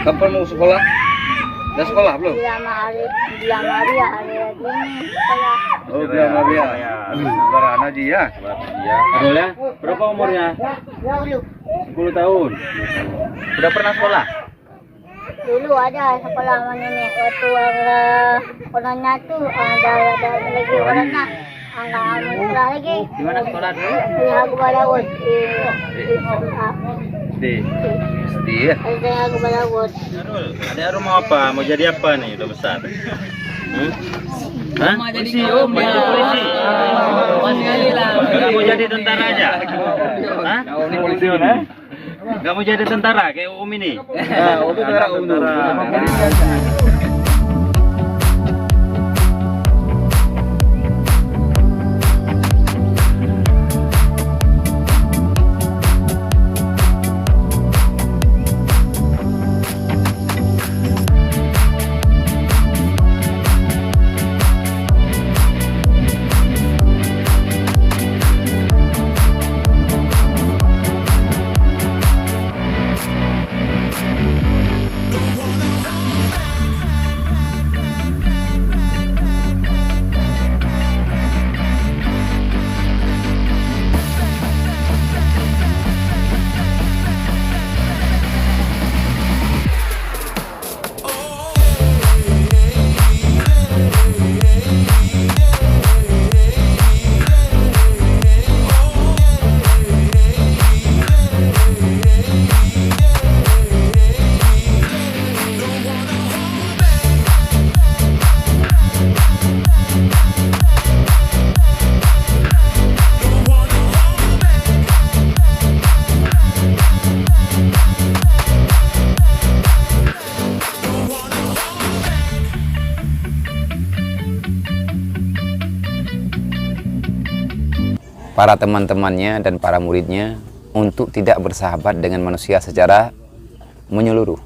kapan mau sekolah? Udah sekolah belum? Bilang Maria hari ini sekolah. Oh, bilang Maria. Lebaran aja ya. Adul ya? Berapa umurnya? 10 tahun. Udah pernah sekolah? Dulu ada sekolah sama nenek. Waktu corona tuh ada lagi corona. Enggak sekolah lagi. Di mana sekolah dulu? Di Hagu Balawut. SD ya. Di Hagu Balawut. Adul, ada rumah apa? Mau jadi apa nih? Udah besar. Hah? Polisi, Om. Mau jadi polisi. Masih kali lah. Gak mau jadi tentara aja? Hah? Ini polisi ya. Gak mau jadi tentara kayak Om ini? Tentara. para teman-temannya dan para muridnya untuk tidak bersahabat dengan manusia secara menyeluruh.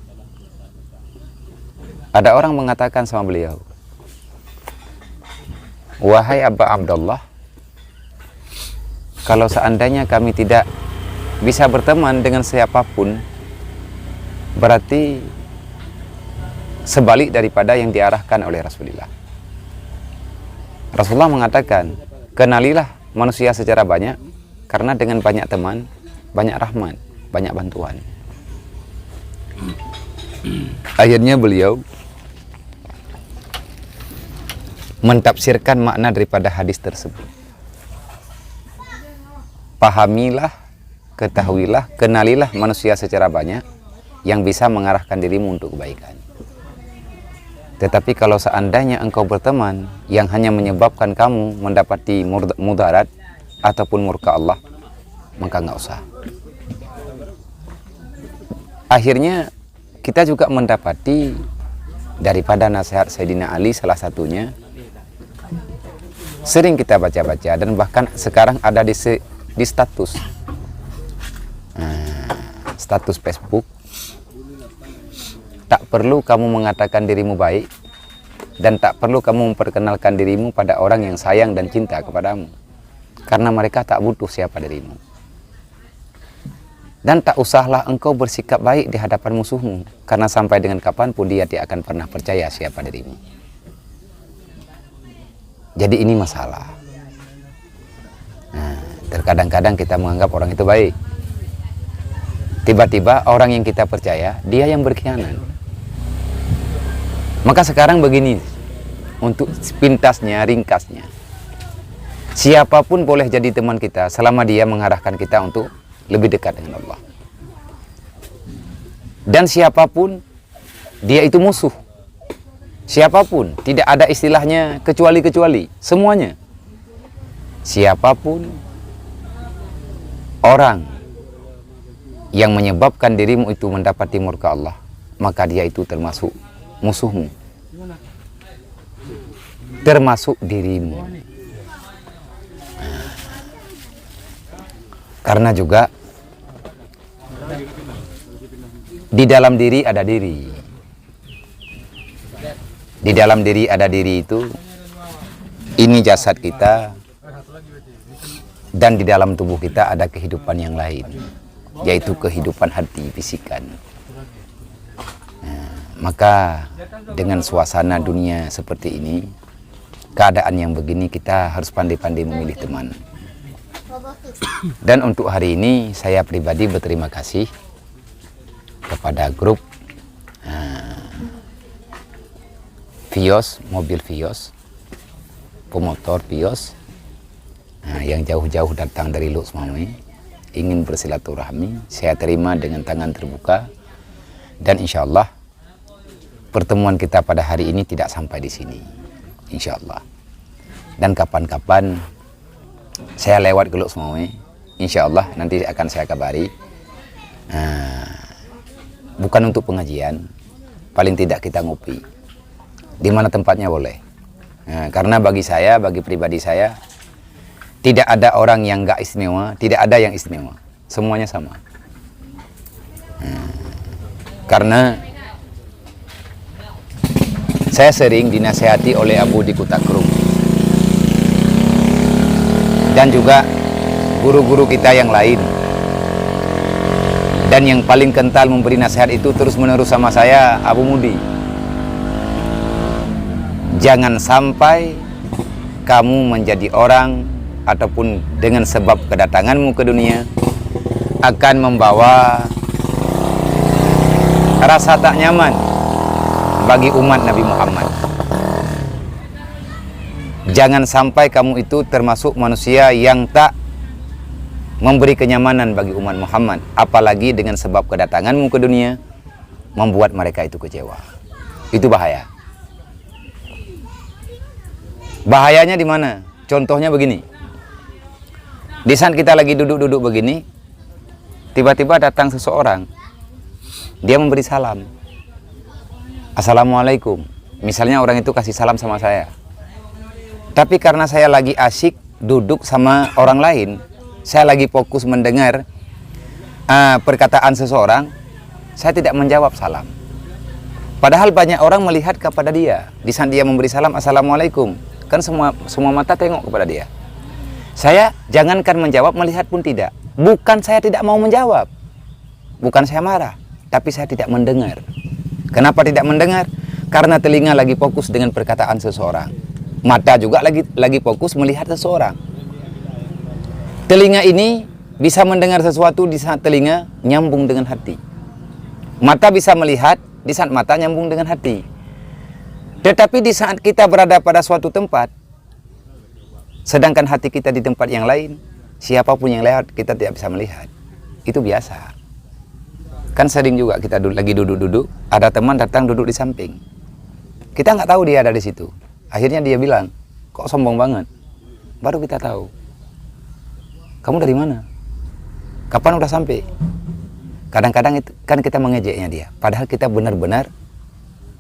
Ada orang mengatakan sama beliau, "Wahai Aba Abdullah, kalau seandainya kami tidak bisa berteman dengan siapapun, berarti sebalik daripada yang diarahkan oleh Rasulullah." Rasulullah mengatakan, "Kenalilah manusia secara banyak, karena dengan banyak teman, banyak rahmat, banyak bantuan." Akhirnya beliau mentafsirkan makna daripada hadis tersebut. Pahamilah, ketahuilah, kenalilah manusia secara banyak yang bisa mengarahkan dirimu untuk kebaikan. Tetapi kalau seandainya engkau berteman yang hanya menyebabkan kamu mendapati mudarat ataupun murka Allah, maka nggak usah. Akhirnya kita juga mendapati daripada nasihat Sayyidina Ali, salah satunya sering kita baca-baca dan bahkan sekarang ada di status status Facebook. Tak perlu kamu mengatakan dirimu baik dan tak perlu kamu memperkenalkan dirimu pada orang yang sayang dan cinta kepadamu, karena mereka tak butuh siapa dirimu. Dan tak usahlah engkau bersikap baik di hadapan musuhmu, karena sampai dengan kapanpun dia tidak akan pernah percaya siapa dirimu. Jadi ini masalah. Terkadang-kadang kita menganggap orang itu baik, tiba-tiba orang yang kita percaya dia yang berkhianat. Maka sekarang begini, untuk pintasnya, ringkasnya, siapapun boleh jadi teman kita selama dia mengarahkan kita untuk lebih dekat dengan Allah. Dan siapapun, dia itu musuh. Siapapun, tidak ada istilahnya kecuali-kecuali, semuanya. Siapapun orang yang menyebabkan dirimu itu mendapati murka Allah, maka dia itu termasuk musuhmu, termasuk dirimu. Karena juga di dalam diri ada diri. Di dalam diri ada diri itu, ini jasad kita, dan di dalam tubuh kita ada kehidupan yang lain, yaitu kehidupan hati, fisikan. Maka dengan suasana dunia seperti ini, keadaan yang begini, kita harus pandai-pandai memilih teman. Dan untuk hari ini saya pribadi berterima kasih kepada grup Vios, mobil Vios, pemotor Vios, yang jauh-jauh datang dari Luk Semawe, ingin bersilaturahmi. Saya terima dengan tangan terbuka, dan insya Allah pertemuan kita pada hari ini tidak sampai di sini, insya Allah. Dan kapan-kapan saya lewat ke Luk Semawe, insya Allah nanti akan saya kabari. Bukan untuk pengajian, paling tidak kita ngopi. Di mana tempatnya boleh. Karena bagi saya, bagi pribadi saya, tidak ada orang yang nggak istimewa, tidak ada yang istimewa. Semuanya sama. Karena saya sering dinasihati oleh Abu di Kutakrung. Dan juga guru-guru kita yang lain. Dan yang paling kental memberi nasihat itu terus-menerus sama saya, Abu Mudi. Jangan sampai kamu menjadi orang ataupun dengan sebab kedatanganmu ke dunia akan membawa rasa tak nyaman bagi umat Nabi Muhammad. Jangan sampai kamu itu termasuk manusia yang tak memberi kenyamanan bagi umat Muhammad, apalagi dengan sebab kedatanganmu ke dunia membuat mereka itu kecewa. Itu bahaya. Bahayanya di mana? Contohnya begini. Di saat kita lagi duduk-duduk begini, tiba-tiba datang seseorang. Dia memberi salam. Assalamualaikum. Misalnya orang itu kasih salam sama saya. Tapi karena saya lagi asyik duduk sama orang lain, saya lagi fokus mendengar perkataan seseorang, saya tidak menjawab salam. Padahal banyak orang melihat kepada dia. Di saat dia memberi salam, Assalamualaikum. Kan semua mata tengok kepada dia. Saya jangankan menjawab, melihat pun tidak. Bukan saya tidak mau menjawab, bukan saya marah, tapi saya tidak mendengar. Kenapa tidak mendengar? Karena telinga lagi fokus dengan perkataan seseorang, mata juga lagi fokus melihat seseorang. Telinga ini bisa mendengar sesuatu di saat telinga nyambung dengan hati. Mata bisa melihat di saat mata nyambung dengan hati. Tetapi di saat kita berada pada suatu tempat, sedangkan hati kita di tempat yang lain, siapapun yang lewat kita tidak bisa melihat. Itu biasa. Kan sering juga kita lagi duduk-duduk, ada teman datang duduk di samping. Kita nggak tahu dia ada di situ. Akhirnya dia bilang, kok sombong banget. Baru kita tahu. Kamu dari mana? Kapan udah sampai? Kadang-kadang itu kan kita mengejeknya dia. Padahal kita benar-benar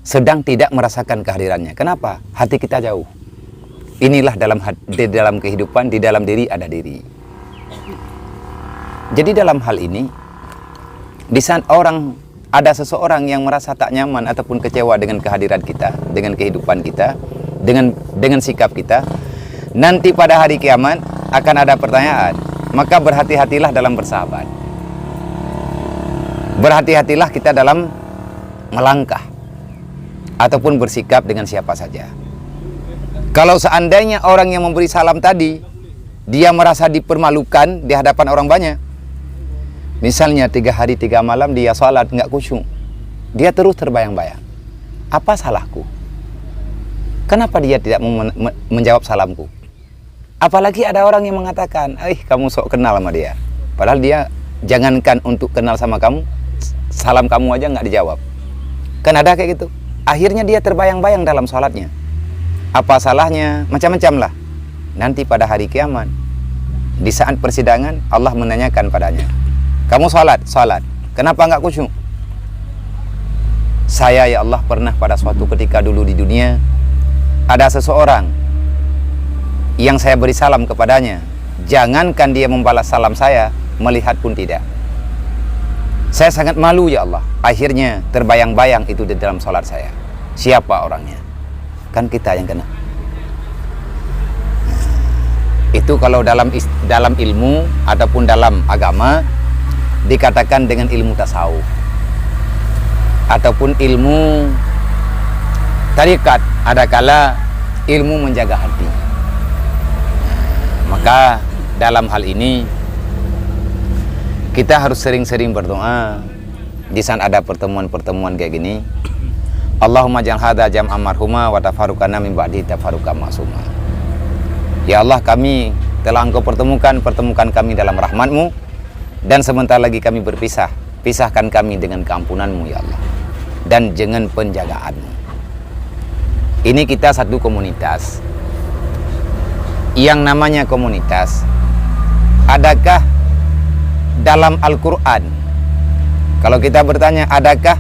sedang tidak merasakan kehadirannya. Kenapa? Hati kita jauh. Inilah di dalam kehidupan, di dalam diri ada diri. Jadi dalam hal ini, di saat ada seseorang yang merasa tak nyaman ataupun kecewa dengan kehadiran kita, dengan kehidupan kita, dengan sikap kita, nanti pada hari kiamat akan ada pertanyaan. Maka berhati-hatilah dalam bersahabat. Berhati-hatilah kita dalam melangkah ataupun bersikap dengan siapa saja. Kalau seandainya orang yang memberi salam tadi, dia merasa dipermalukan di hadapan orang banyak. Misalnya 3 hari 3 malam dia sholat nggak khusyuk, dia terus terbayang-bayang. Apa salahku? Kenapa dia tidak menjawab salamku? Apalagi ada orang yang mengatakan, kamu sok kenal sama dia. Padahal dia jangankan untuk kenal sama kamu, salam kamu aja nggak dijawab. Kan ada kayak gitu. Akhirnya dia terbayang-bayang dalam sholatnya. Apa salahnya? Macam-macam lah. Nanti pada hari kiamat, di saat persidangan, Allah menanyakan padanya, kamu sholat? Sholat. Kenapa nggak khusyuk? Saya ya Allah pernah pada suatu ketika dulu di dunia, ada seseorang yang saya beri salam kepadanya. Jangankan dia membalas salam saya, melihat pun tidak. Saya sangat malu ya Allah. Akhirnya terbayang-bayang itu di dalam sholat saya. Siapa orangnya? Kan kita yang kena. Itu kalau dalam ilmu ataupun dalam agama dikatakan dengan ilmu tasawuf. ataupun ilmu tarikat, ada kala ilmu menjaga hati. Maka dalam hal ini kita harus sering-sering berdoa di saat ada pertemuan-pertemuan kayak gini. Allahumma ja'al hadza jam'an marhuma wa tafarruqana min ba'di tafarruqan ma'suma. Ya Allah, kami telah Engkau pertemukan kami dalam rahmat-Mu, dan sebentar lagi kami berpisah. Pisahkan kami dengan keampunan-Mu ya Allah, dan dengan penjagaan-Mu. Ini kita satu komunitas. Yang namanya komunitas, adakah dalam Al-Quran, kalau kita bertanya adakah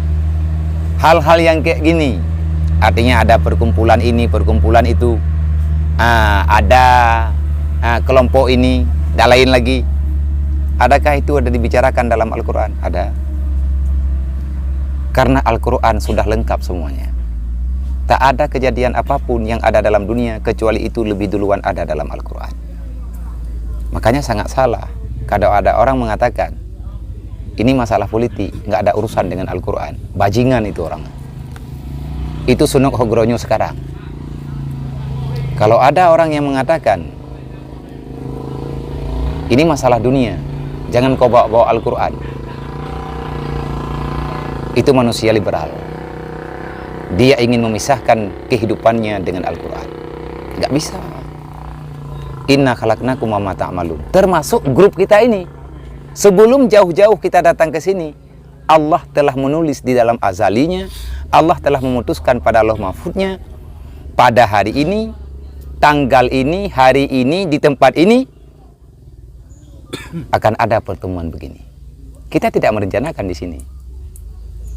hal-hal yang kayak gini, artinya ada perkumpulan ini, perkumpulan itu, ada kelompok ini, dan lain lagi, adakah itu ada dibicarakan dalam Al-Quran? Ada. Karena Al-Quran sudah lengkap semuanya. Tak ada kejadian apapun yang ada dalam dunia kecuali itu lebih duluan ada dalam Al-Quran. Makanya sangat salah kalau ada orang mengatakan ini masalah politik, nggak ada urusan dengan Al-Quran. Bajingan itu orang. Itu sunuk hogronyo sekarang. Kalau ada orang yang mengatakan ini masalah dunia, jangan kau bawa-bawa Al-Quran, itu manusia liberal. Dia ingin memisahkan kehidupannya dengan Al-Quran. Nggak bisa. Inna khalaqnakum wa ma ta'malun. Termasuk grup kita ini. Sebelum jauh-jauh kita datang ke sini, Allah telah menulis di dalam azalinya, Allah telah memutuskan pada lauh mahfudnya, pada hari ini, tanggal ini, hari ini, di tempat ini akan ada pertemuan begini. Kita tidak merencanakan di sini.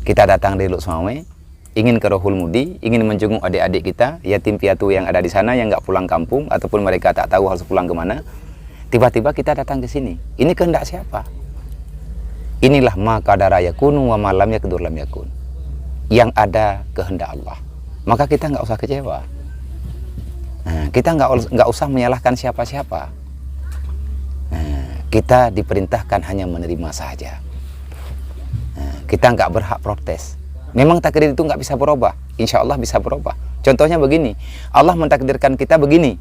Kita datang dari Luk Sumawe, ingin ke Rohul Mudi, ingin menjenguk adik-adik kita, yatim piatu yang ada di sana yang nggak pulang kampung, ataupun mereka tak tahu harus pulang kemana. Tiba-tiba kita datang ke sini. Ini kehendak siapa? Inilah ma qadara yakunu wa ma lam yaqdur lam yakun. Yang ada kehendak Allah. Maka kita nggak usah kecewa. Nah, kita nggak usah menyalahkan siapa-siapa. Nah, kita diperintahkan hanya menerima saja. Nah, kita nggak berhak protes. Memang takdir itu nggak bisa berubah. Insya Allah bisa berubah. Contohnya begini, Allah mentakdirkan kita begini,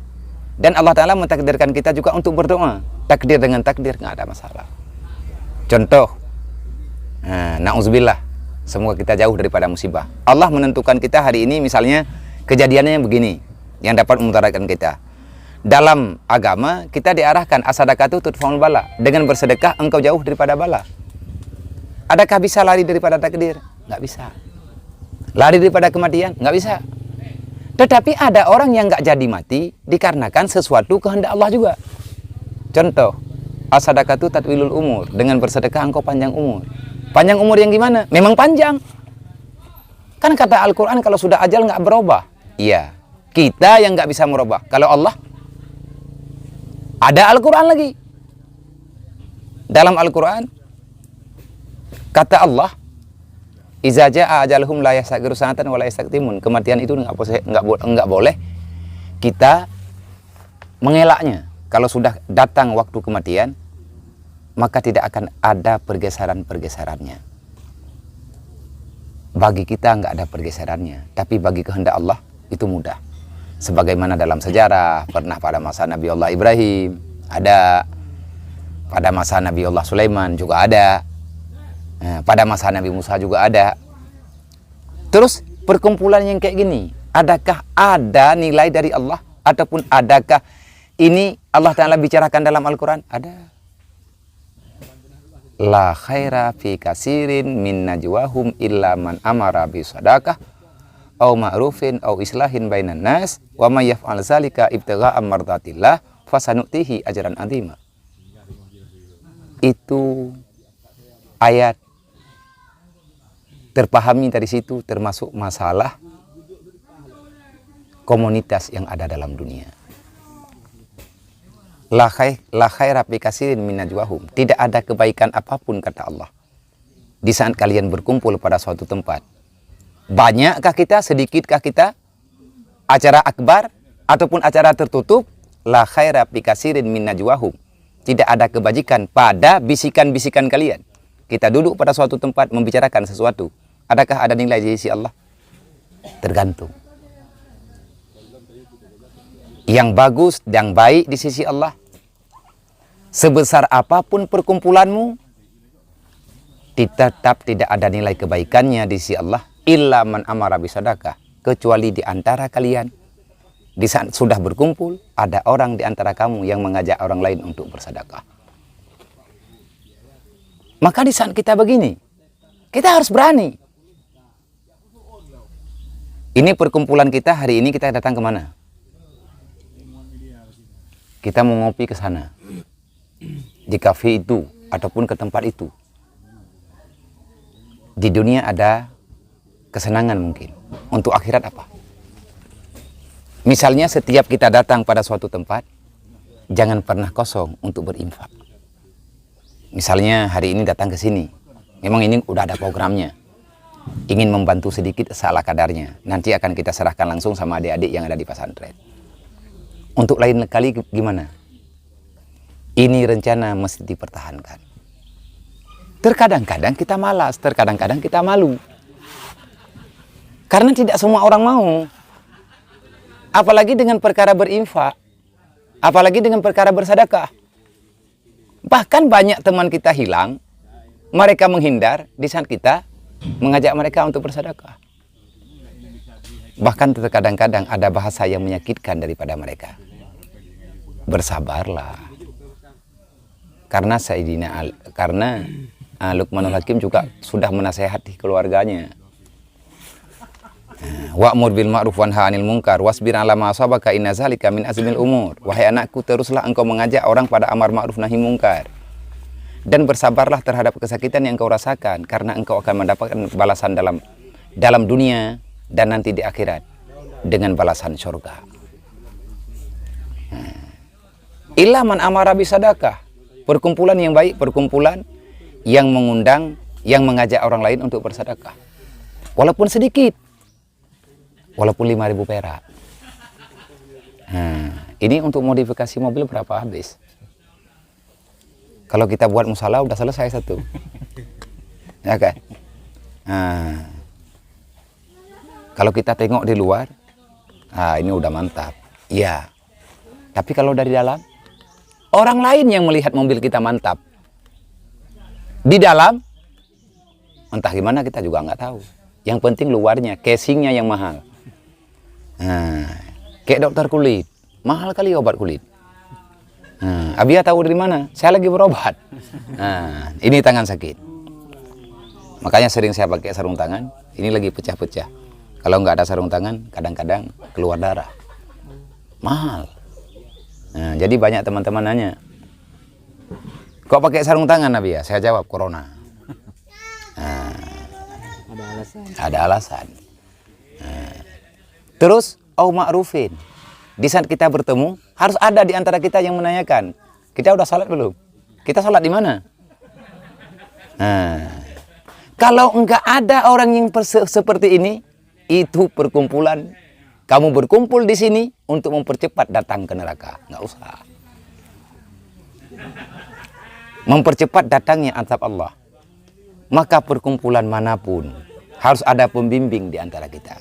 dan Allah Ta'ala mentakdirkan kita juga untuk berdoa. Takdir dengan takdir nggak ada masalah. Contoh, na'udzubillah, semoga kita jauh daripada musibah. Allah menentukan kita hari ini misalnya kejadiannya yang begini, yang dapat memudaratkan kita. Dalam agama kita diarahkan as-sadaqatu tudfa'ul bala. Dengan bersedekah engkau jauh daripada bala. Adakah bisa lari daripada takdir? Nggak bisa. Lari daripada kematian? Nggak bisa. Tetapi ada orang yang nggak jadi mati dikarenakan sesuatu kehendak Allah juga. Contoh, as-sadaqatu tatwilul umur. Dengan bersedekah engkau panjang umur. Panjang umur yang gimana? Memang panjang. Kan kata Al-Quran kalau sudah ajal nggak berubah. Iya. Kita yang nggak bisa merubah. Kalau Allah, ada Al-Quran lagi. Dalam Al-Quran, kata Allah, iza jaa ajaluhum la yastaghfiru sanatan wa la yastaqdimun. Kematian itu enggak boleh kita mengelaknya. Kalau sudah datang waktu kematian, maka tidak akan ada pergeseran-pergeserannya. Bagi kita enggak ada pergeserannya, tapi bagi kehendak Allah itu mudah. Sebagaimana dalam sejarah, pernah pada masa Nabi Allah Ibrahim ada, pada masa Nabi Allah Sulaiman juga ada. Pada masa Nabi Musa juga ada. Terus perkumpulan yang kayak gini, adakah ada nilai dari Allah? Ataupun adakah ini Allah Ta'ala bicarakan dalam Al-Quran? Ada. La khaira fi kasirin min najwahum illa man amara bi sadaqah au ma'rufin au islahin bainan nas wa may yaf'al zalika ibtigha'a mardatillah fasanutihi ajran azima. Itu ayat terpahami dari situ, termasuk masalah komunitas yang ada dalam dunia. La khaira fi kasirin min najwahum. Tidak ada kebaikan apapun kata Allah di saat kalian berkumpul pada suatu tempat. Banyakkah kita, sedikitah kita, acara akbar ataupun acara tertutup, la khaira fi kasirin min najwahum. Tidak ada kebajikan pada bisikan-bisikan kalian. Kita duduk pada suatu tempat membicarakan sesuatu. Adakah ada nilai di sisi Allah? Tergantung. Yang bagus dan baik di sisi Allah, sebesar apapun perkumpulanmu, tetap tidak ada nilai kebaikannya di sisi Allah. Illa man amara bisadaqah, kecuali di antara kalian, di saat sudah berkumpul, ada orang di antara kamu yang mengajak orang lain untuk bersedekah. Maka di saat kita begini, kita harus berani. Ini perkumpulan kita hari ini, kita datang kemana? Kita mau ngopi ke sana, di kafe itu, ataupun ke tempat itu. Di dunia ada kesenangan mungkin. Untuk akhirat apa? Misalnya setiap kita datang pada suatu tempat, jangan pernah kosong untuk berinfak. Misalnya hari ini datang ke sini, memang ini udah ada programnya. Ingin membantu sedikit seala kadarnya. Nanti akan kita serahkan langsung sama adik-adik yang ada di pesantren. Untuk lain kali gimana? Ini rencana mesti dipertahankan. Terkadang-kadang kita malas, terkadang-kadang kita malu. Karena tidak semua orang mau. Apalagi dengan perkara berinfak. Apalagi dengan perkara bersedekah. Bahkan banyak teman kita hilang, mereka menghindar di saat kita mengajak mereka untuk bersedekah. Bahkan terkadang-kadang ada bahasa yang menyakitkan daripada mereka. Bersabarlah. Karena Luqmanul Hakim juga sudah menasehati keluarganya. Wa'mur bil ma'ruf wanha 'anil munkar wasbir 'ala ma asabaka inna zalika min azmil umur. Wahai anakku, teruslah engkau mengajak orang pada amar ma'ruf nahi munkar. Dan bersabarlah terhadap kesakitan yang engkau rasakan, karena engkau akan mendapatkan balasan dalam dunia dan nanti di akhirat dengan balasan surga. Illa man amara bisadaqah. Perkumpulan yang baik, perkumpulan yang mengundang, yang mengajak orang lain untuk bersedekah. Walaupun sedikit. Walaupun 5.000 perak. Ini untuk modifikasi mobil berapa habis? Kalau kita buat musalah udah selesai satu. Ya kan? Kalau kita tengok di luar, ini udah mantap. Iya. Tapi kalau dari dalam, orang lain yang melihat mobil kita mantap. Di dalam, entah gimana kita juga nggak tahu. Yang penting luarnya, casingnya yang mahal. Kayak dokter kulit, mahal kali obat kulit. Abia tahu dari mana? Saya lagi berobat. Ini tangan sakit. Makanya sering saya pakai sarung tangan. Ini lagi pecah-pecah. Kalau nggak ada sarung tangan, kadang-kadang keluar darah. Mahal. Jadi banyak teman-teman nanya, kok pakai sarung tangan Abia? Saya jawab, corona. Ada alasan. Ada alasan. Terus, ma'rufin. Di saat kita bertemu, harus ada di antara kita yang menanyakan, kita udah salat belum? Kita salat di mana? Kalau enggak ada orang yang seperti ini, itu perkumpulan. Kamu berkumpul di sini untuk mempercepat datang ke neraka. Nggak usah. Mempercepat datangnya azab Allah. Maka perkumpulan manapun harus ada pembimbing di antara kita.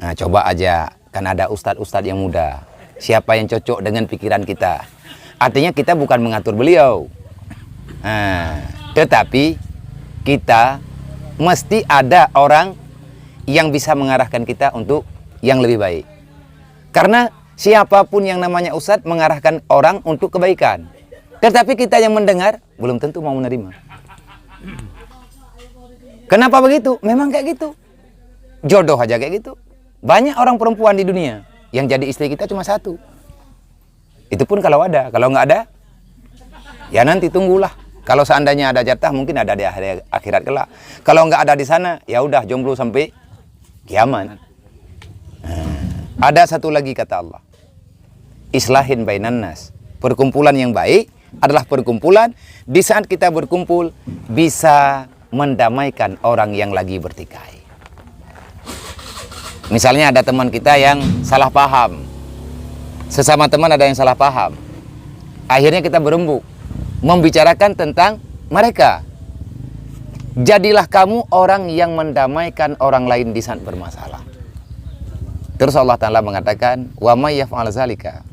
Nah, coba aja, kan ada ustadz-ustadz yang muda. Siapa yang cocok dengan pikiran kita? Artinya kita bukan mengatur beliau. Tetapi kita mesti ada orang yang bisa mengarahkan kita untuk yang lebih baik. Karena siapapun yang namanya ustadz mengarahkan orang untuk kebaikan. Tetapi kita yang mendengar belum tentu mau menerima. Kenapa begitu? Memang kayak gitu. Jodoh aja kayak gitu. Banyak orang perempuan di dunia yang jadi istri kita cuma satu. Itu pun kalau ada. Kalau nggak ada, ya nanti tunggulah. Kalau seandainya ada jatah, mungkin ada di akhirat kelak. Kalau nggak ada di sana, ya udah jomblo sampai kiamat. Ada satu lagi kata Allah. Islahin bainan nas. Perkumpulan yang baik adalah perkumpulan di saat kita berkumpul bisa mendamaikan orang yang lagi bertikai. Misalnya ada teman kita yang salah paham. Sesama teman ada yang salah paham. Akhirnya kita berembuk membicarakan tentang mereka. Jadilah kamu orang yang mendamaikan orang lain di saat bermasalah. Terus Allah Ta'ala mengatakan, wa may yaf'al zalika.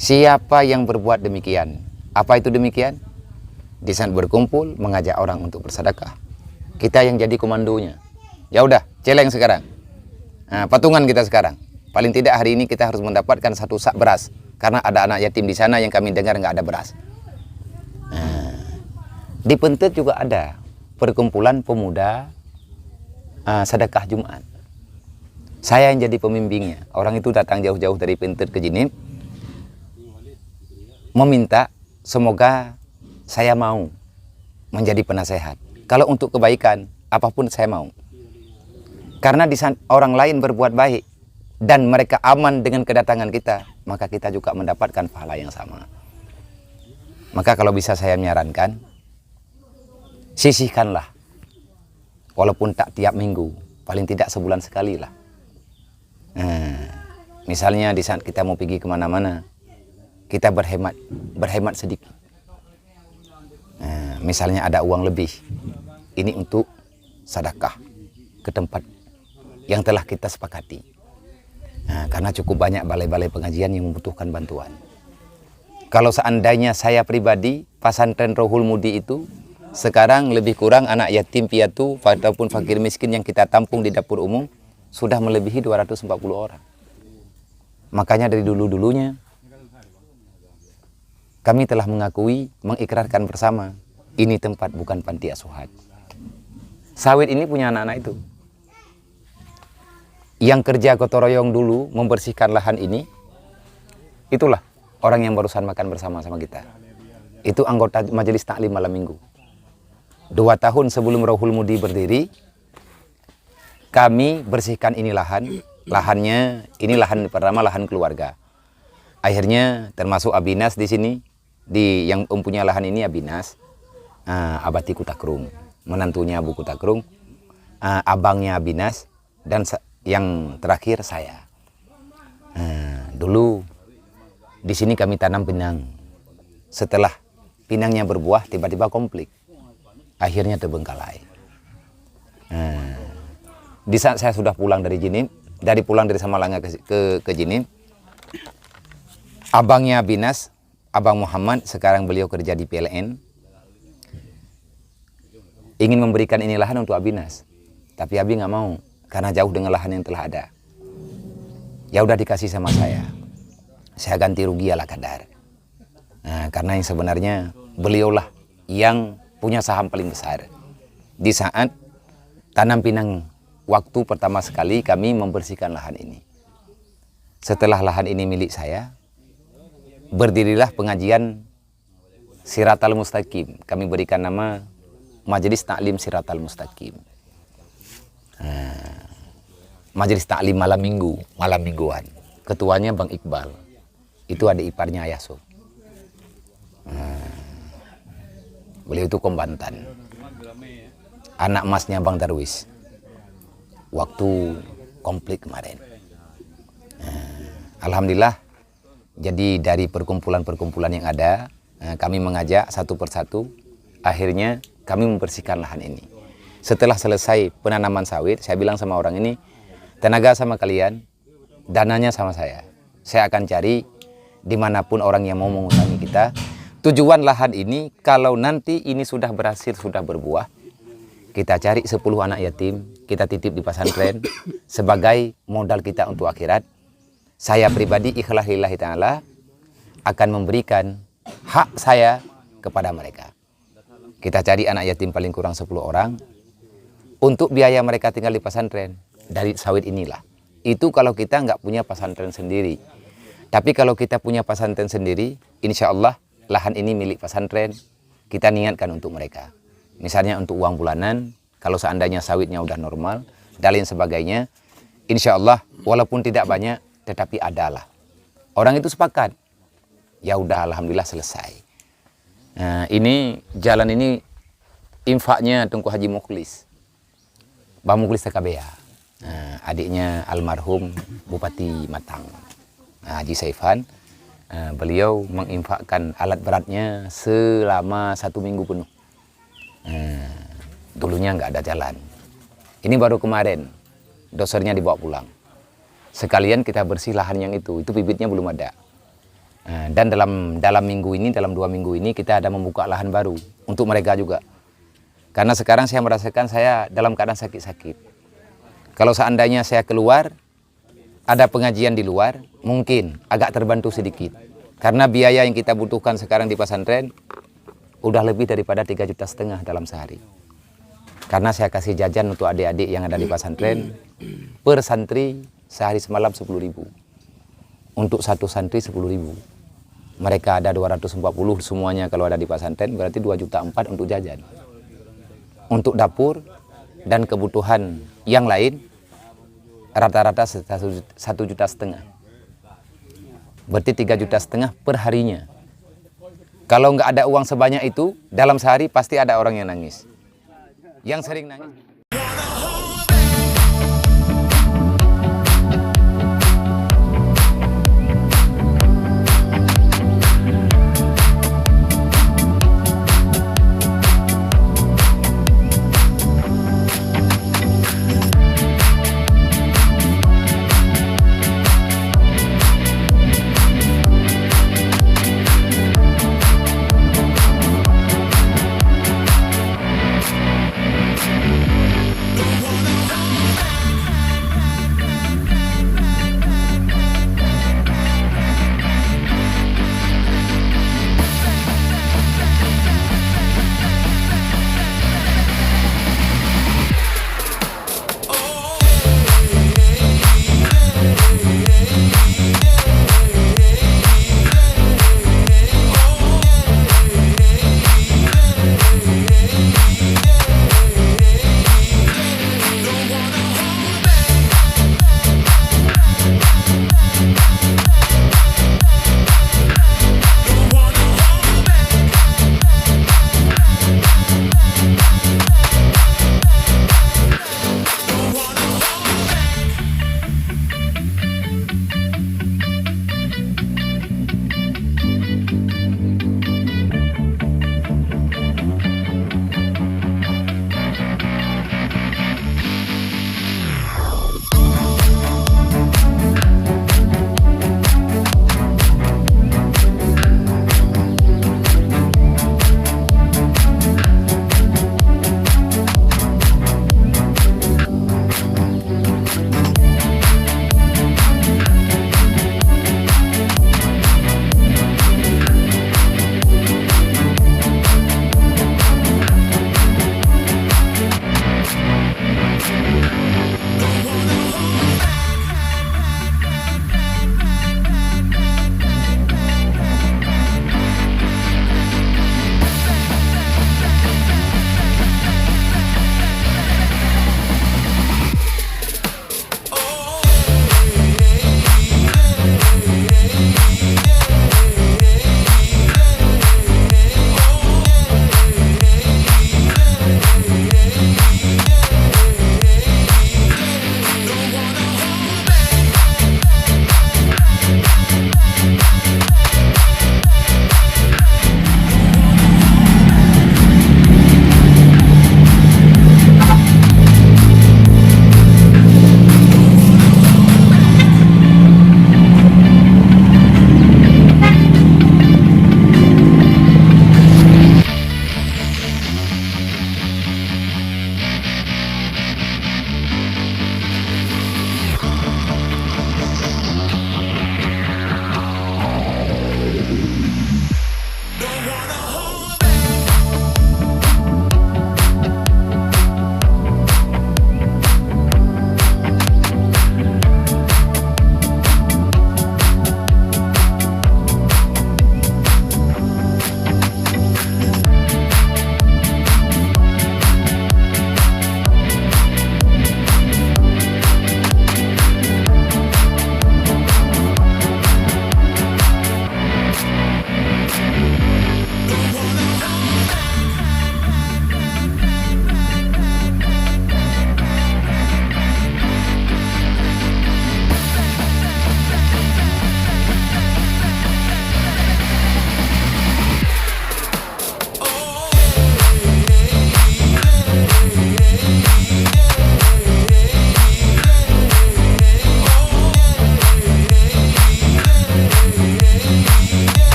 Siapa yang berbuat demikian? Apa itu demikian? Di saat berkumpul mengajak orang untuk bersedekah. Kita yang jadi komandonya. Ya udah, celeng sekarang. Nah, patungan kita sekarang. Paling tidak hari ini kita harus mendapatkan 1 sak beras karena ada anak yatim di sana yang kami dengar nggak ada beras. Nah, di Pentet juga ada perkumpulan pemuda sedekah Jumat. Saya yang jadi pembimbingnya. Orang itu datang jauh-jauh dari Pentet ke Jinim, meminta semoga saya mau menjadi penasehat. Kalau untuk kebaikan, apapun saya mau. Karena di saat orang lain berbuat baik dan mereka aman dengan kedatangan kita, maka kita juga mendapatkan pahala yang sama. Maka kalau bisa saya menyarankan, sisihkanlah. Walaupun tak tiap minggu, paling tidak sebulan sekali lah. Misalnya di saat kita mau pergi kemana-mana, kita berhemat sedikit. Misalnya ada uang lebih, ini untuk sedekah ke tempat yang telah kita sepakati. Karena cukup banyak balai-balai pengajian yang membutuhkan bantuan. Kalau seandainya saya pribadi, pesantren Rohul Mudi itu sekarang lebih kurang anak yatim piatu ataupun fakir miskin yang kita tampung di dapur umum sudah melebihi 240 orang. Makanya dari dulu-dulunya kami telah mengakui, mengikrarkan bersama, ini tempat bukan panti asuhan. Sawit ini punya anak-anak itu. Yang kerja gotong royong dulu membersihkan lahan ini, itulah orang yang barusan makan bersama-sama kita. Itu anggota majelis taklim malam minggu. 2 tahun sebelum Rohul Mudi berdiri, kami bersihkan ini lahan. Lahannya, ini lahan pertama, lahan keluarga. Akhirnya termasuk Abinas di sini, yang mempunyai lahan ini Abinas, Abati Kutakrung, menantunya Abu Kutakrung, abangnya Abinas, dan yang terakhir saya. Dulu di sini kami tanam pinang. Setelah pinangnya berbuah, tiba-tiba konflik. Akhirnya terbengkalai. Di saat saya sudah pulang dari Jinim, pulang dari Samalanga ke Jinim, abangnya Binas, Abang Muhammad, sekarang beliau kerja di PLN, ingin memberikan ini lahan untuk Abinas, tapi Abi nggak mau karena jauh dengan lahan yang telah ada. Ya udah dikasih sama saya ganti rugi ala kadar. Karena yang sebenarnya beliaulah yang punya saham paling besar. Di saat tanam pinang waktu pertama sekali kami membersihkan lahan ini. Setelah lahan ini milik saya, berdirilah pengajian Siratal Mustaqim. Kami berikan nama Majelis Taklim Siratal Mustaqim. Majelis Taklim malam mingguan. Ketuanya Bang Iqbal. Itu adik iparnya Ayah Sob. Beliau itu Kombantan. Anak masnya Bang Darwis. Waktu konflik kemarin. Alhamdulillah, jadi dari perkumpulan-perkumpulan yang ada, kami mengajak satu persatu, akhirnya kami membersihkan lahan ini. Setelah selesai penanaman sawit, saya bilang sama orang ini, tenaga sama kalian, dananya sama saya. Saya akan cari dimanapun orang yang mau mengutangi kita. Tujuan lahan ini, kalau nanti ini sudah berhasil, sudah berbuah, kita cari 10 anak yatim, kita titip di pesantren sebagai modal kita untuk akhirat. Saya pribadi ikhlas lillahi ta'ala akan memberikan hak saya kepada mereka. Kita cari anak yatim paling kurang 10 orang untuk biaya mereka tinggal di pesantren dari sawit inilah. Itu kalau kita nggak punya pesantren sendiri. Tapi kalau kita punya pesantren sendiri, insya Allah lahan ini milik pesantren, kita niatkan untuk mereka. Misalnya untuk uang bulanan, kalau seandainya sawitnya udah normal, dan lain sebagainya, insya Allah walaupun tidak banyak, tetapi adalah. Orang itu sepakat. Ya udah, alhamdulillah selesai. Nah, ini jalan ini infaknya Tungku Haji Mukhlis. Bang Mukhlis TKBA. Adiknya almarhum Bupati Matang. Haji Saifan. Beliau menginfakkan alat beratnya selama 1 minggu penuh. Dulunya nggak ada jalan. Ini baru kemarin, dosernya dibawa pulang. Sekalian kita bersih lahan yang itu bibitnya belum ada. Nah, dan dalam minggu ini, dalam 2 minggu ini kita ada membuka lahan baru untuk mereka juga. Karena sekarang saya merasakan saya dalam keadaan sakit-sakit. Kalau seandainya saya keluar, ada pengajian di luar, mungkin agak terbantu sedikit. Karena biaya yang kita butuhkan sekarang di pesantren, udah lebih daripada 3,5 juta dalam sehari. Karena saya kasih jajan untuk adik-adik yang ada di pesantren, per santri sehari semalam 10.000. Untuk satu santri 10.000. Mereka ada 240 semuanya kalau ada di pesantren, berarti 2,4 juta untuk jajan. Untuk dapur dan kebutuhan yang lain, rata-rata 1,5 juta. Berarti 3,5 juta per harinya. Kalau nggak ada uang sebanyak itu, dalam sehari pasti ada orang yang nangis. Yang sering nangis.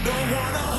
Don't wanna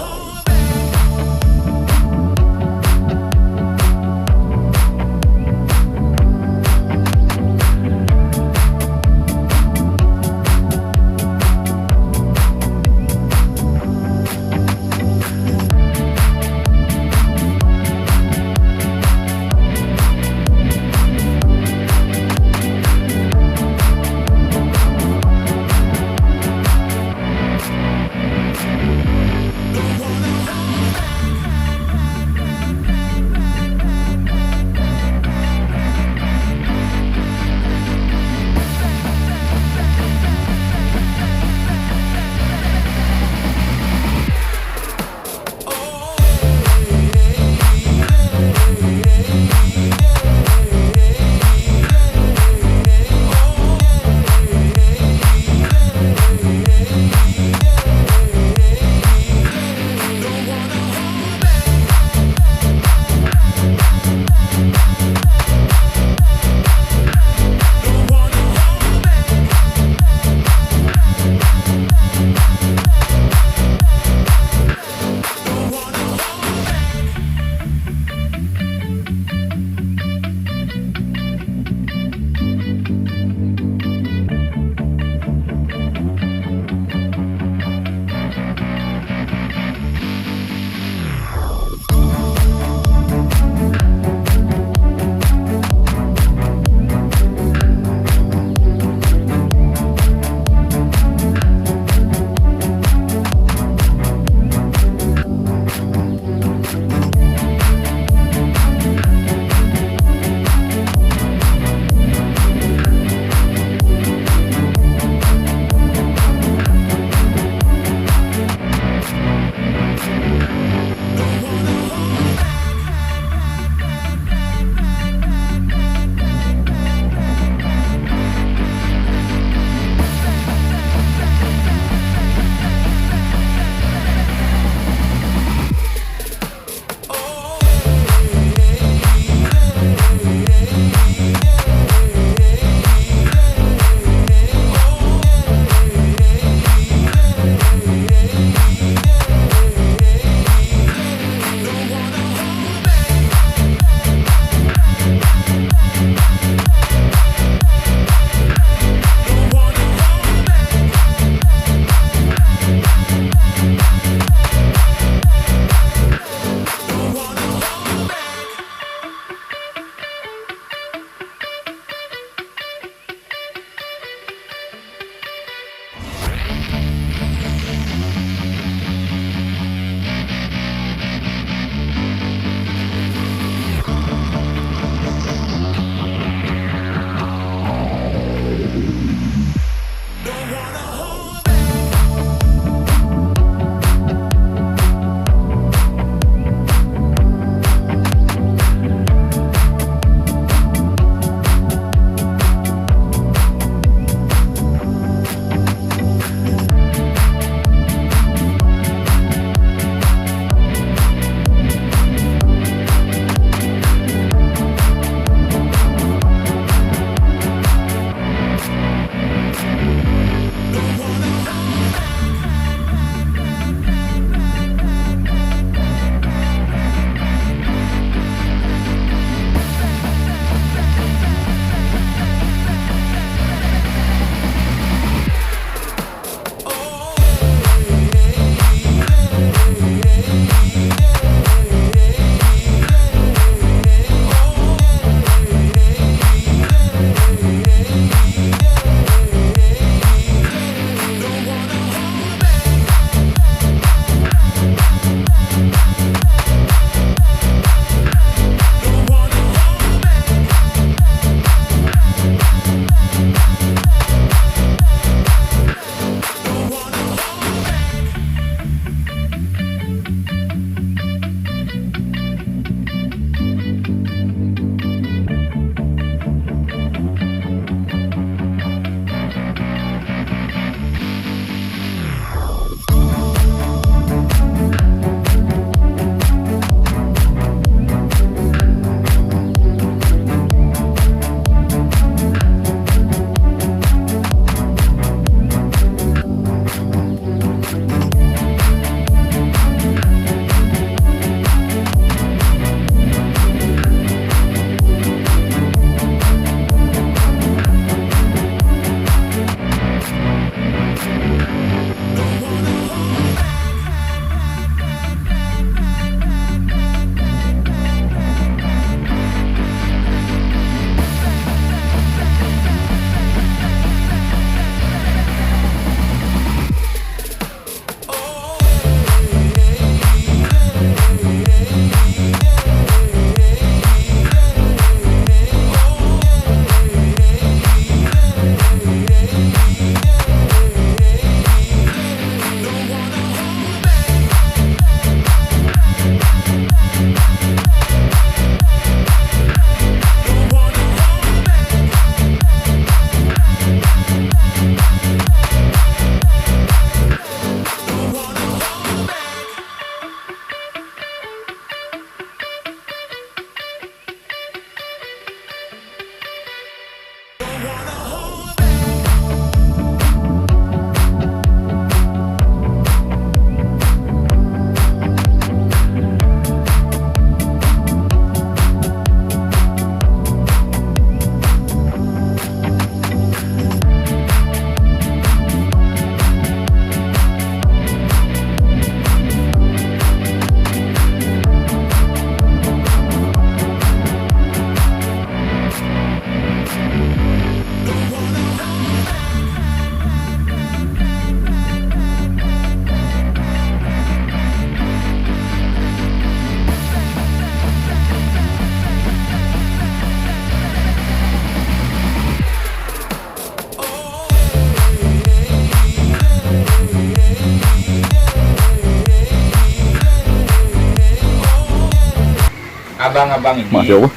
abang-abang ini Masya Allah.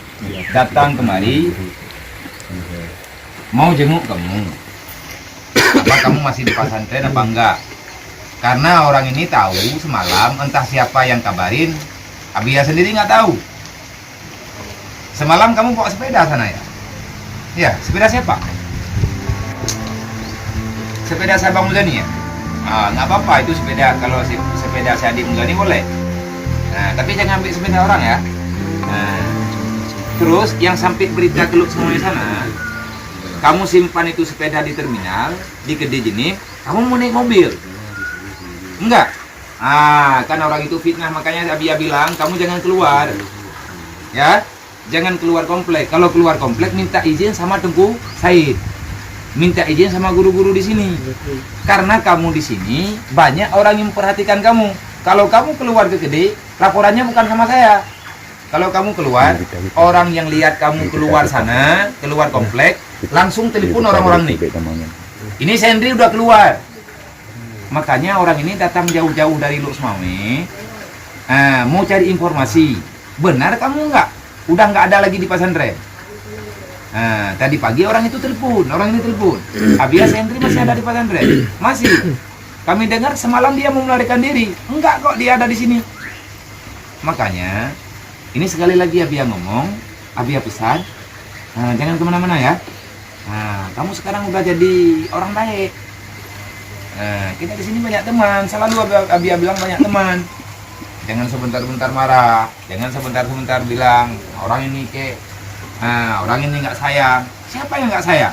datang kemari mau jenguk kamu. Apa kamu masih di pesantren apa enggak? Karena orang ini tahu semalam entah siapa yang kabarin, Abia sendiri nggak tahu. Semalam kamu bawa sepeda sana ya? Ya, sepeda siapa? Sepeda saya Bang Mulani ya? Nggak apa-apa, itu sepeda, kalau sepeda saya Adik Mulani boleh. Nah, tapi jangan ambil sepeda orang ya. Nah, terus yang sampai berita keluar semua di sana, kamu simpan itu sepeda di terminal, di Kedai Jenip, kamu mau naik mobil. Enggak? Kan orang itu fitnah, makanya Abia bilang, kamu jangan keluar. Ya, jangan keluar komplek. Kalau keluar komplek, minta izin sama Tengku Said. Minta izin sama guru-guru di sini. Karena kamu di sini, banyak orang yang memperhatikan kamu. Kalau kamu keluar ke Kedai, laporannya bukan sama saya. Kalau kamu keluar, orang yang lihat kamu keluar sana, keluar komplek, langsung telepon orang-orang nih. Ini Sendri udah keluar. Makanya orang ini datang jauh-jauh dari Luk Semawe, mau cari informasi. Benar kamu enggak? Udah nggak ada lagi di pesantren. Tadi pagi orang itu telepon, orang ini telepon. Abia Sendri masih ada di pesantren? Masih. Kami dengar semalam dia mau melarikan diri. Enggak kok, dia ada di sini. Makanya ini sekali lagi Abia ngomong, Abia pesan, jangan kemana-mana ya. Kamu sekarang udah jadi orang baik. Kita di sini banyak teman, selalu Abia bilang banyak teman. Jangan sebentar-bentar marah, jangan sebentar-bentar bilang orang ini orang ini nggak sayang. Siapa yang nggak sayang?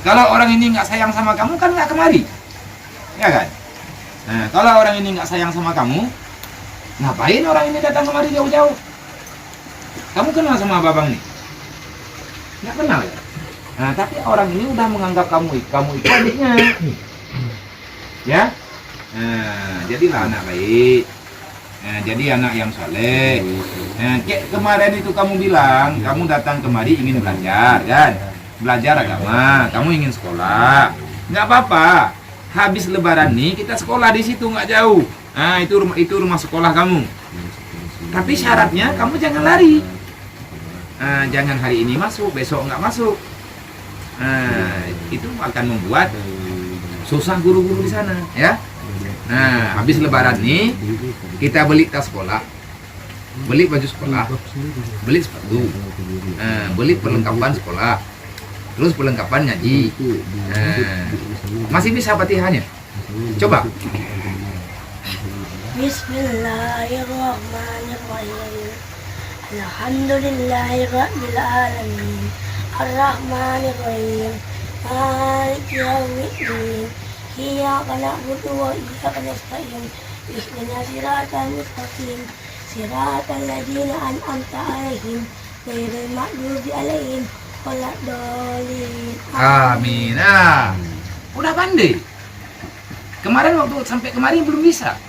Kalau orang ini nggak sayang sama kamu kan nggak kemari, ya kan? Kalau orang ini nggak sayang sama kamu, ngapain orang ini datang kemari jauh-jauh? Kamu kenal sama abang nih? Nggak kenal ya? Tapi orang ini udah menganggap kamu itu adiknya, ya. Jadilah anak baik, jadi anak yang saleh. Kemarin itu kamu bilang kamu datang kemari ingin belajar, kan? Belajar agama, kamu ingin sekolah. Nggak apa-apa. Habis Lebaran nih kita sekolah di situ nggak jauh. Itu rumah sekolah kamu. Tapi syaratnya kamu jangan lari. Jangan hari ini masuk, besok nggak masuk. Itu akan membuat susah guru-guru di sana, ya. Habis Lebaran nih kita beli tas sekolah, beli baju sekolah, beli sepatu, beli perlengkapan sekolah, terus perlengkapan ngaji. Masih bisa Fatihahnya? Coba. Bismillahirrahmanirrahim. Alhamdulillahirabbil alamin. Ar-Rahmanir-Rahim. Maliki yaumiddin. Iyyaka na'budu wa iyyaka nasta'in. Ihdinas siratal mustaqim. Siratal ladzina an'amta 'alaihim ghairil maghdubi 'alaihim waladdallin. Amin. Udah pandai. Kemarin waktu sampai kemarin belum bisa.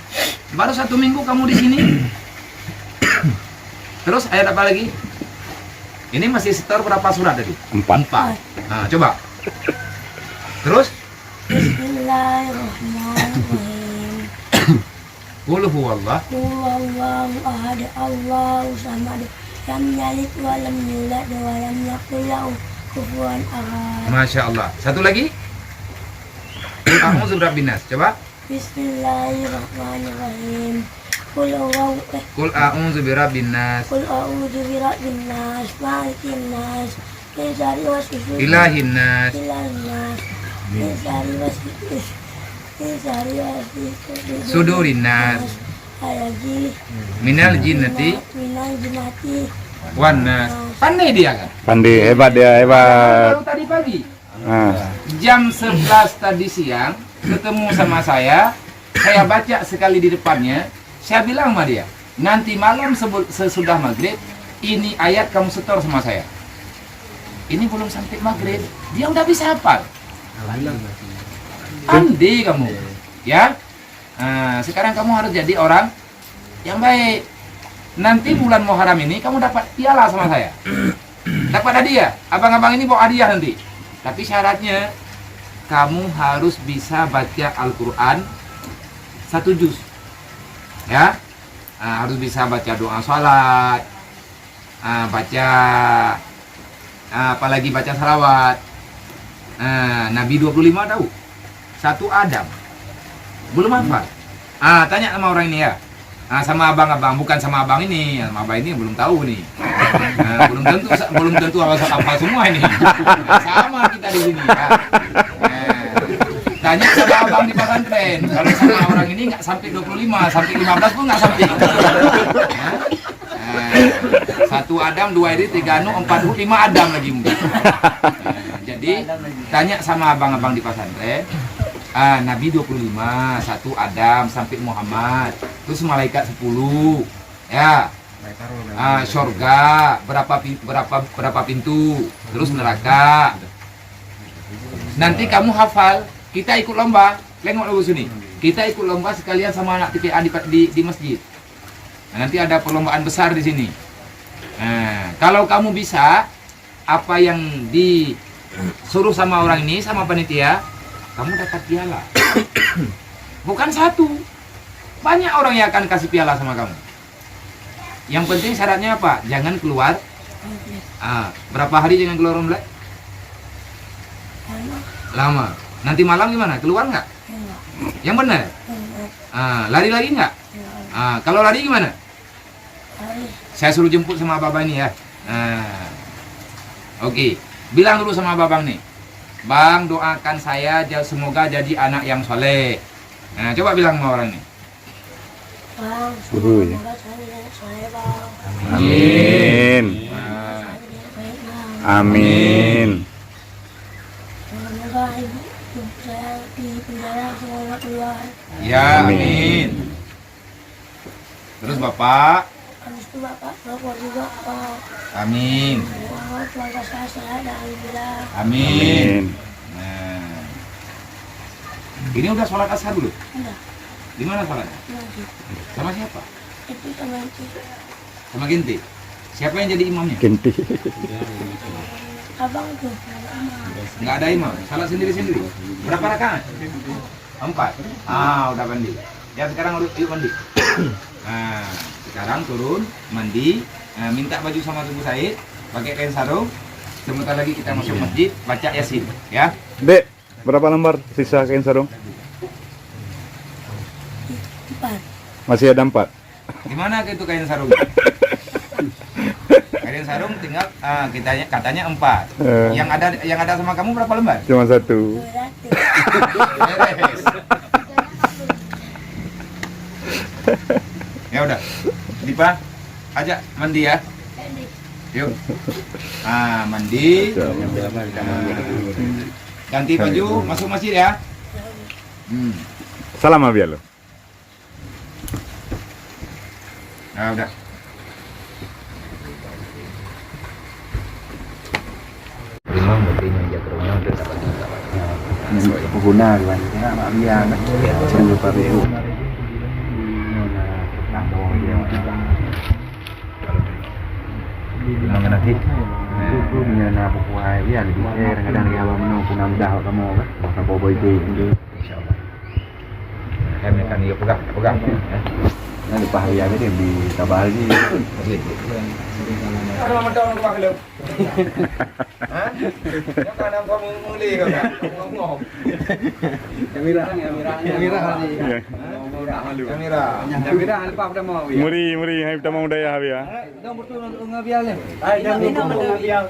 Baru 1 minggu kamu di sini. Terus ayat apa lagi? Ini masih setor berapa surat tadi? 4. Coba. Terus? Bismillahirrahmanirrahim. Qul huwallah. Huwallahu ahad, Allahu samad. Lam yalid wa lam yulad wa lam yakul lahu kufuwan ahad. Masya Allah. Satu lagi. Qul a'udzu birabbin nas. Coba. Bismillahirrahmanirrahim. Qul a'udzu birabbin nas. Qul a'udzu birabbin nas, malikin nas, min syarri waswisil Ilahin nas. nas, min syarri waswisil Sudurin nas. alladzi Minal jinnati minal jinnati wan nas. Pandai dia kan? Pandai, hebat dia, hebat. Baru tadi pagi. Jam Jam 11 tadi siang ketemu sama saya baca sekali di depannya. Saya bilang sama dia, nanti malam sesudah maghrib, ini ayat kamu setor sama saya. Ini belum sampai maghrib, dia udah bisa hafal. Pandai kamu, ya. Sekarang kamu harus jadi orang yang baik. Nanti bulan Muharram ini kamu dapat piala sama saya, dapat hadiah. Abang-abang ini bawa hadiah nanti. Tapi syaratnya kamu harus bisa baca Al-Quran 1 juz. Ya, harus bisa baca doa salat, baca apalagi baca salawat. Nabi 25 tahu. Satu Adam. Belum hafal. Tanya sama orang ini ya. Sama abang-abang, bukan sama abang ini. Sama abang ini belum tahu nih. Belum tentu hafal semua ini. Sama kita di sini ya. Tanya sama abang di pesantren. Kalau sama orang ini nggak sampai 25, sampai 15 pun nggak sampai. Satu Adam, 2 Edi, 3 Nuh, 4 Hud, 5 Adam lagi mungkin. Jadi tanya sama abang-abang di pesantren. Nabi 25, 1 Adam sampai Muhammad, terus malaikat 10, ya. Surga berapa pintu, terus neraka. Nanti kamu hafal, kita ikut lomba. Tengok dulu sini. Kita ikut lomba sekalian sama anak TPA di masjid. Nanti ada perlombaan besar di sini. Kalau kamu bisa apa yang disuruh sama orang ini, sama panitia, kamu dapat piala. Bukan satu, banyak orang yang akan kasih piala sama kamu. Yang penting syaratnya apa? Jangan keluar. Berapa hari jangan keluar Om Black? Lama. Nanti malam gimana? Keluar nggak? Yang benar? Lari lagi nggak? Kalau lari gimana? Saya suruh jemput sama Babang ini ya. Oke. Bilang dulu sama Babang nih. Bang, doakan saya semoga jadi anak yang soleh. Coba bilang sama orang ini. Bang, Guru ya. semoga saya jadi anak soleh, Bang. Amin. Baik, Bang. Amin. Semoga ibu saya di penjara semoga keluar. Ya, amin. Terus Bapak? Habis itu Bapak keluar juga, Pak. Amin. Semoga keluarga saya sehat dan alhamdulillah. Amin. Ini udah sholat asar dulu? Udah, Di mana sholatnya? lagi. Sama siapa? Itu teman itu. Sama Genti. Siapa yang jadi imamnya? Abang tuh. Nggak ada imam. Salat sendiri-sendiri. Berapa rakaat? 4. Udah mandi. Ya sekarang yuk mandi. Sekarang turun, mandi, minta baju sama Tubuh Said, pakai kain sarung. Sebentar lagi kita masuk masjid, baca Yasin, ya. Dek, berapa lembar sisa kain sarung? 4. Masih ada 4. Gimana itu kain sarung? Kain sarung tinggal katanya 4. Yang ada sama kamu berapa lembar? Cuma 1. 200. Beres. Ya udah. Dipa, ajak mandi ya. Yuk. Mandi. Ganti baju, masuk masjid ya. Salam Abia lo. Udah. Imam berarti menjak rumah untuk dapat Pengguna kan, mak dia kan, jangan lupa BU. mengenai Itu punya nabu kuai, ya lebih kadang-kadang dia bawa menung punam dah kamu kan, maka bawa itu. insyaallah. Kami akan dia pegang. Nah di pahaya dia di Tabal ni. Ada macam orang tua kalau. Yang kan kamu muli kau tak? Ngomong. Kamera ni. Kamera lupa pada mau. Muri, hai tamang daya Abia. Dong betul ngabial ni. Ai dah ngabial.